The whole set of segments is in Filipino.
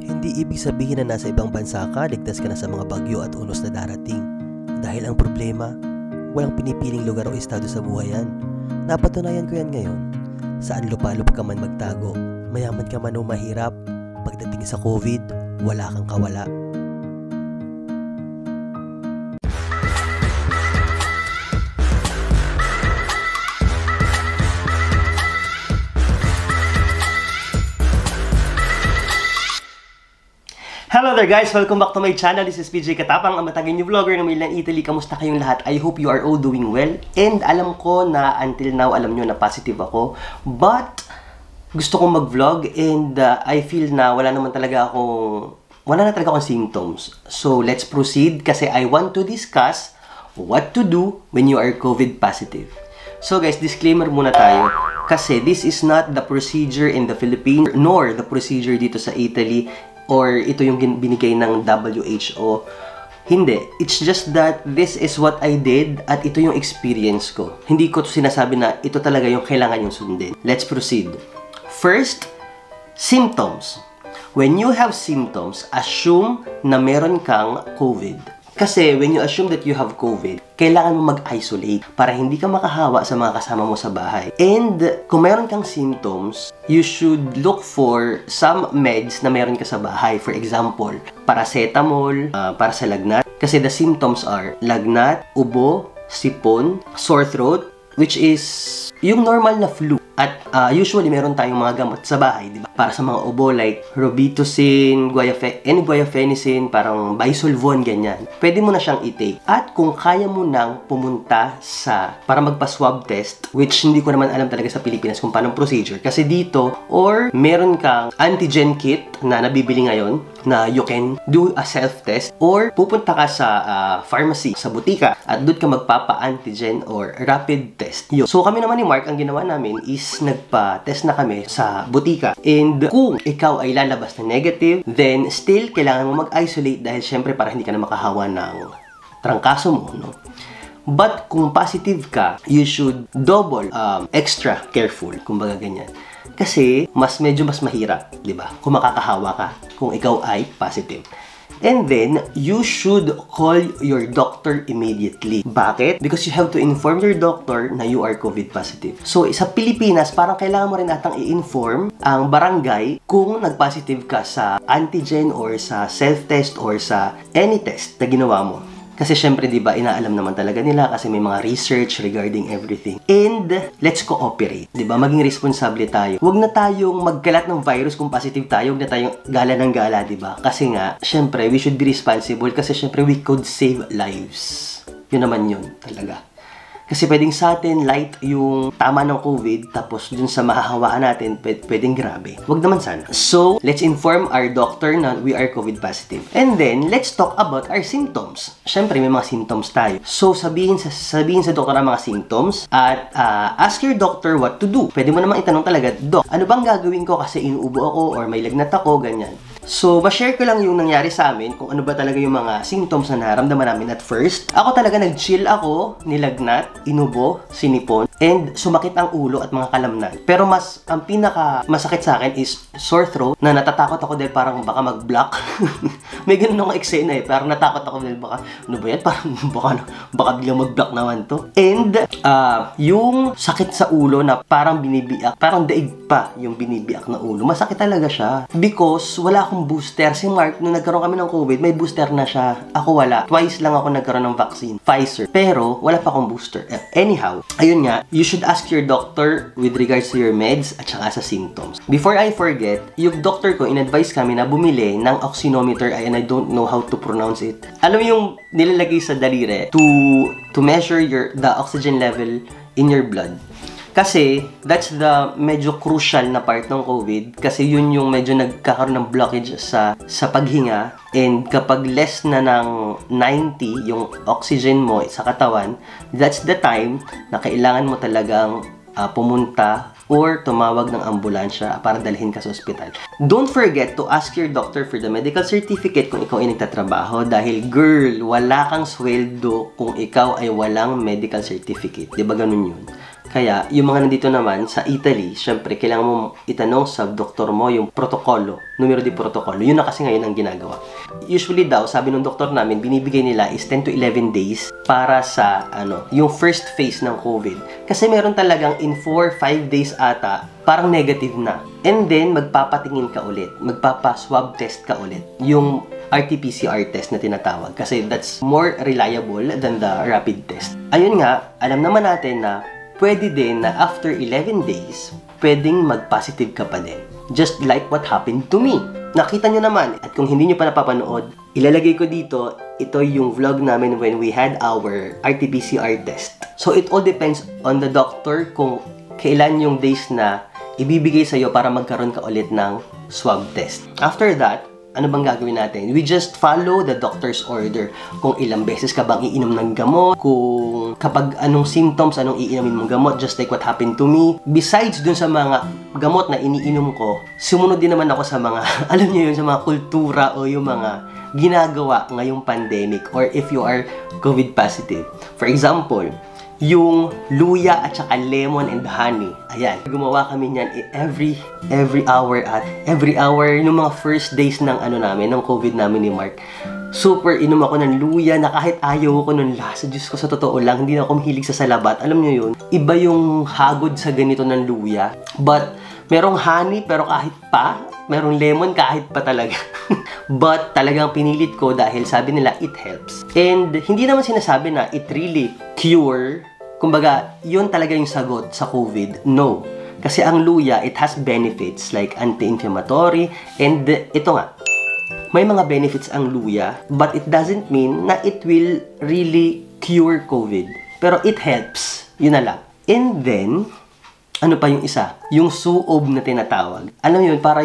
Hindi ibig sabihin na nasa ibang bansa ka, ligtas ka na sa mga bagyo at unos na darating. Dahil ang problema, walang pinipiling lugar o estado sa buhay yan. Napatunayan ko yan ngayon. Saan lupalop ka man magtago, mayaman ka man o mahirap, pagdating sa COVID, wala kang kawala. Hello there guys! Welcome back to my channel. This is PJ Katapang, ang matagin niyo vlogger ng Milan Italy. Kamusta kayong lahat? I hope you are all doing well. And alam ko na until now, alam nyo na positive ako. But, gusto kong mag-vlog and I feel na wala na talaga akong symptoms. So, let's proceed kasi I want to discuss what to do when you are COVID positive. So guys, disclaimer muna tayo. Kasi this is not the procedure in the Philippines nor the procedure dito sa Italy, or ito yung binigay ng WHO. Hindi. It's just that this is what I did at ito yung experience ko. Hindi ko sinasabi na ito talaga yung kailangan yung sundin. Let's proceed. First, symptoms. When you have symptoms, assume na meron kang COVID. Kasi when you assume that you have COVID, kailangan mo mag-isolate para hindi ka makahawa sa mga kasama mo sa bahay. And kung meron kang symptoms, you should look for some meds na meron ka sa bahay. For example, paracetamol, para sa lagnat. Kasi the symptoms are lagnat, ubo, sipon, sore throat, which is yung normal na flu. At usually, meron tayong mga gamot sa bahay, di ba? Para sa mga ubo like Robitussin, guaifenesin, parang Bisolvon, ganyan. Pwede mo na siyang i-take. At kung kaya mo nang pumunta para magpa-swab test, which hindi ko naman alam talaga sa Pilipinas kung paano procedure. Kasi dito, or meron kang antigen kit na nabibili ngayon, na you can do a self-test, or pupunta ka sa pharmacy, sa butika, at doon ka magpapa-antigen or rapid test. So kami naman ni Mark, ang ginawa namin is nagpa-test na kami sa butika. And kung ikaw ay lalabas na negative, then still kailangan mo mag-isolate dahil syempre para hindi ka na makahawa ng trangkaso mo, no? But kung positive ka, you should double, extra careful, kumbaga ganyan. Kasi medyo mas mahirap, di ba? Kung makakahawa ka, kung ikaw ay positive. And then, you should call your doctor immediately. Bakit? Because you have to inform your doctor na you are COVID positive. So, sa Pilipinas, parang kailangan mo rin natang i-inform ang barangay kung nag-positive ka sa antigen or sa self-test or sa any test na ginawa mo. Kasi syempre, di ba, inaalam naman talaga nila kasi may mga research regarding everything. And let's cooperate. Di ba? Maging responsable tayo. Huwag na tayong magkalat ng virus kung positive tayo. Huwag na tayong gala ng gala, di ba? Kasi nga, syempre, we should be responsible kasi syempre, we could save lives. Yun naman yun, talaga. Kasi pwedeng sa atin, light yung tama ng COVID, tapos dun sa mahahawaan natin, pwedeng grabe. Wag naman sana. So, let's inform our doctor na we are COVID positive. And then, let's talk about our symptoms. Syempre, may mga symptoms tayo. So, sabihin sa doktor ang mga symptoms at ask your doctor what to do. Pwede mo namang itanong talaga, Doc, ano bang gagawin ko kasi inuubo ako or may lagnat ako, ganyan. So, ma-share ko lang yung nangyari sa amin kung ano ba talaga yung mga symptoms na naramdaman namin at first. Ako talaga nag-chill ako, nilagnat, inubo, sinipon, and sumakit ang ulo at mga kalamnan. Pero ang pinaka masakit sa akin is sore throat, na natatakot ako dahil parang baka mag-block. May ganun akong eksena eh, parang natakot ako dahil baka, ano ba yan? Parang baka biglang mag-block naman to. And, yung sakit sa ulo na parang binibiak, parang daig pa yung binibiak na ulo. Masakit talaga siya. Because wala akong booster. Si Mark, nung nagkaroon kami ng COVID, may booster na siya. Ako wala. Twice lang ako nagkaroon ng vaccine. Pfizer. Pero, wala pa akong booster. Anyhow, ayun nga, you should ask your doctor with regards to your meds at saka sa symptoms. Before I forget, yung doctor ko, in-advise kami na bumili ng oximeter, and I don't know how to pronounce it. Alam mo yung nilalagay sa daliri to measure the oxygen level in your blood. Kasi, that's the medyo crucial na part ng COVID. Kasi yun yung medyo nagkakaroon ng blockage sa paghinga. And kapag less na ng 90 yung oxygen mo sa katawan, that's the time na kailangan mo talagang pumunta or tumawag ng ambulansya para dalhin ka sa ospital. Don't forget to ask your doctor for the medical certificate kung ikaw ay nagtatrabaho dahil girl, wala kang sweldo kung ikaw ay walang medical certificate. Diba ganun yun? Kaya, yung mga nandito naman sa Italy, syempre, kailangan mo itanong sa doktor mo yung protokolo, numero di protokolo. Yun na kasi ngayon ang ginagawa. Usually daw, sabi ng doktor namin, binibigay nila is 10 to 11 days para sa, yung first phase ng COVID. Kasi meron talagang in 4-5 days ata, parang negative na. And then, magpapatingin ka ulit. Magpapa-swab test ka ulit. Yung RT-PCR test na tinatawag. Kasi that's more reliable than the rapid test. Ayun nga, alam naman natin na pwede din na after 11 days, pwedeng mag-positive ka pa din. Just like what happened to me. Nakita nyo naman, at kung hindi nyo pa napapanood, ilalagay ko dito, ito yung vlog namin when we had our RT-PCR test. So it all depends on the doctor kung kailan yung days na ibibigay sa'yo para magkaroon ka ulit ng swab test. After that, ano bang gagawin natin? We just follow the doctor's order. Kung ilang beses ka bang iinom ng gamot, kung kapag anong symptoms, anong iinumin mong gamot, just like what happened to me. Besides dun sa mga gamot na iniinom ko, sumunod din naman ako sa mga, alam niyo yun, sa mga kultura o yung mga ginagawa ngayong pandemic or if you are COVID positive. For example, yung luya at saka lemon and honey. Ayan, gumawa kami niyan every hour at every hour yung mga first days ng namin, ng COVID namin ni Mark. Super inom ako ng luya na kahit ayaw ko ng lasa. Diyos ko, sa totoo lang, hindi na ako mahilig sa salabat. Alam niyo yun, iba yung hagod sa ganito ng luya. But, merong honey pero kahit pa, merong lemon kahit pa talaga. But, talagang pinilit ko dahil sabi nila, it helps. And, hindi naman sinasabi na it really cure. Kumbaga, yun talaga yung sagot sa COVID. No. Kasi ang luya, it has benefits like anti-inflammatory. And, ito nga, may mga benefits ang luya, but it doesn't mean na it will really cure COVID. Pero it helps. Yun na lang. And then, ano pa yung isa? Yung suob na tinatawag. Alam yun, para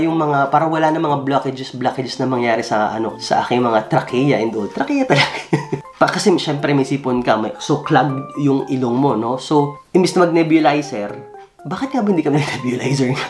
wala na mga blockages na mangyari sa aking mga trachea and all. Trachea talaga. Kasi syempre may sipon ka, so clogged yung ilong mo, no? So, imbis na mag-nebulizer, bakit nga ba hindi ka nag-nebulizer nga?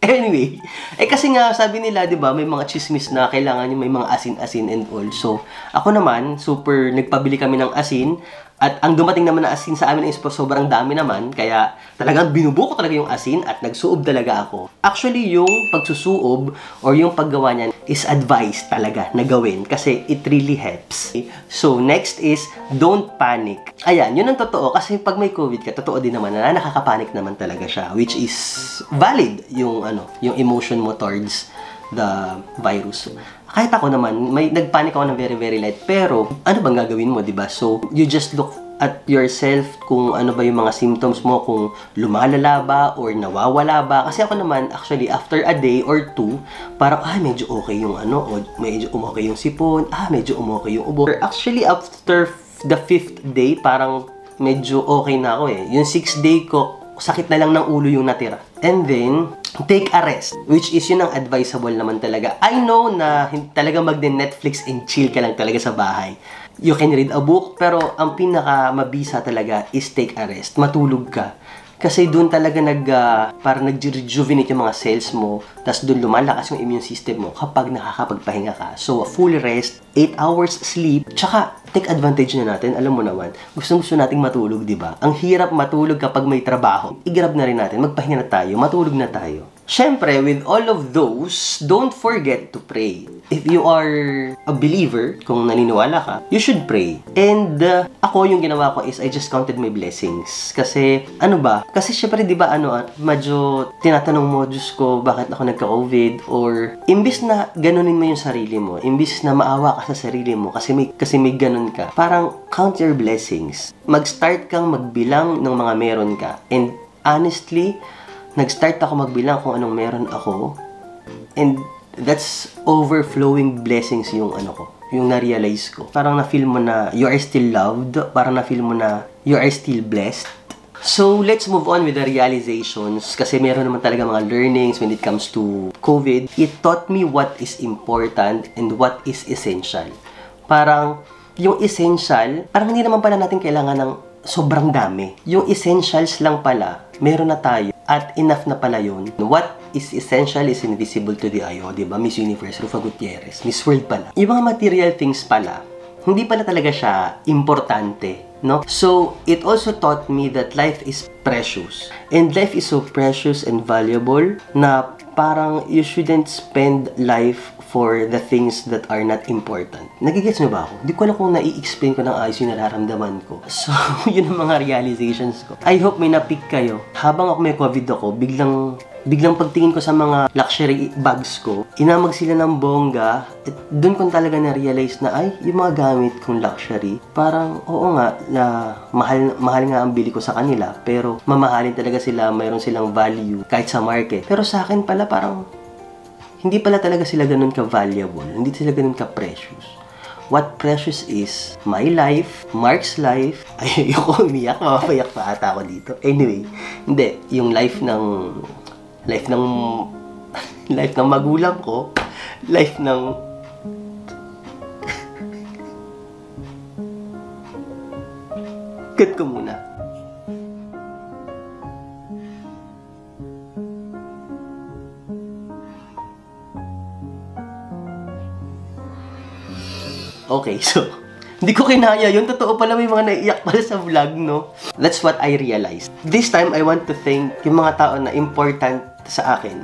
Anyway, kasi nga sabi nila, di ba, may mga chismis na kailangan yung may mga asin-asin and all. So, ako naman, super nagpabili kami ng asin. At ang dumating naman na asin sa amin is sobrang dami naman. Kaya talagang binubuo ko talaga yung asin at nagsuob talaga ako. Actually, yung pagsusuob or yung paggawa niyan is advised talaga na gawin kasi it really helps. So, next is don't panic. Ayan, yun ang totoo. Kasi pag may COVID ka, totoo din naman na nakakapanik naman talaga siya. Which is valid yung emotion mo towards the virus. Kahit ako naman, nagpanic ako ng very, very light. Pero, ano bang gagawin mo, diba? So, you just look at yourself kung ano ba yung mga symptoms mo, kung lumalala ba or nawawala ba. Kasi ako naman, actually, after a day or two, parang, medyo okay yung o medyo okay yung sipon, medyo okay yung ubo. Actually, after the 5th day, parang medyo okay na ako eh. Yung 6th day ko, sakit na lang ng ulo yung natira. And then, take a rest, which is yun ang advisable naman talaga. I know na talaga mag-Netflix and chill ka lang talaga sa bahay. You can read a book, pero ang pinaka mabisa talaga is take a rest. Matulog ka. Kasi doon talaga parang nag-rejuvenate yung mga cells mo, tapos doon lumalakas yung immune system mo kapag nakakapagpahinga ka. So, a full rest, 8 hours sleep, tsaka take advantage na natin. Alam mo naman, gusto nating matulog, di ba? Ang hirap matulog kapag may trabaho. I-grab na rin natin, magpahinga na tayo, matulog na tayo. Syempre, with all of those, don't forget to pray. If you are a believer, kung naniniwala ka, you should pray. And ako, yung ginawa ko is I just counted my blessings. Kasi, Kasi syempre, di ba, medyo tinatanong mo, Diyos ko, bakit ako nagka-COVID? Or, imbis na ganunin mo yung sarili mo, imbis na maawa ka sa sarili mo, kasi may ganun ka, parang count your blessings. Mag-start kang magbilang ng mga meron ka. And honestly, nag-start ako magbilang kung anong meron ako. And that's overflowing blessings yung yung na-realize ko. Parang na-feel mo na you are still loved. Parang na-feel mo na you are still blessed. So, let's move on with the realizations. Kasi meron naman talaga mga learnings when it comes to COVID. It taught me what is important and what is essential. Parang, yung essential, parang hindi naman pala natin kailangan ng sobrang dami. Yung essentials lang pala, meron na tayo. At enough na pala yun. What is essential is invisible to the eye. Diba? Miss Universe, Rufa Gutierrez. Miss World pala. Yung mga material things pala, hindi pala talaga siya importante no? So, it also taught me that life is precious. And life is so precious and valuable na parang you shouldn't spend life for the things that are not important. Nagigets nyo ba ako? Hindi ko alam kung nai-explain ko ng ayos yung nararamdaman ko. So, yun ang mga realizations ko. I hope may na-pick kayo. Habang ako may COVID ako, biglang pagtingin ko sa mga luxury bags ko, inamag sila ng bongga, at doon ko talaga na-realize na, ay, yung mga gamit kong luxury, parang, oo nga, na mahal nga ang bili ko sa kanila, pero mamahalin talaga sila, mayroon silang value, kahit sa market. Pero sa akin pala, parang, hindi pala talaga sila ganun ka-valuable, hindi sila ganun ka-precious. What precious is my life, Mark's life. Ay, ayoko umiyak, mapapayak pa ata ako dito. Anyway, hindi, yung life ng magulang ko, life ng cut ko muna. Okay, so, hindi ko kinaya yun. Totoo pala may mga naiiyak pala sa vlog, no? That's what I realized. This time, I want to thank yung mga tao na important sa akin.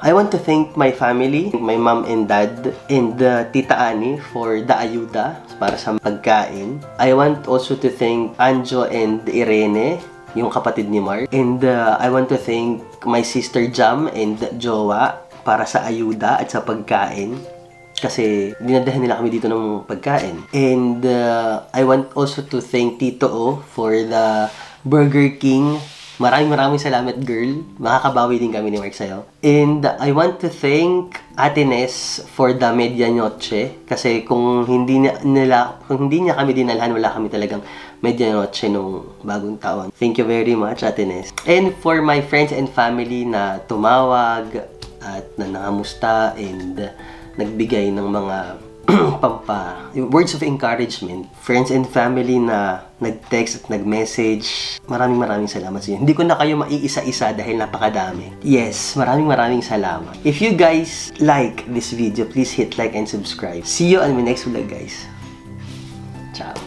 I want to thank my family, my mom and dad, and Tita Ani for the ayuda para sa pagkain. I want also to thank Anjo and Irene, yung kapatid ni Mark. And I want to thank my sister Jam and Jowa para sa ayuda at sa pagkain. Kasi dinadahan nila kami dito ng pagkain. And I want also to thank Tito O for the Burger King. Maraming salamat, girl. Makakabawi din kami ni Mark sa'yo. And I want to thank Ate Ness for the Medianoche. Kasi kung hindi niya kami dinalhan, wala kami talagang Medianoche nung bagong taon. Thank you very much, Ate Ness. And for my friends and family na tumawag at na nangamusta and nagbigay ng mga words of encouragement, friends and family na nag-text at nag-message. Maraming salamat sa inyo. Hindi ko na kayo maiisa-isa dahil napakadami. Yes, maraming salamat. If you guys like this video, please hit like and subscribe. See you on my next vlog, guys. Ciao.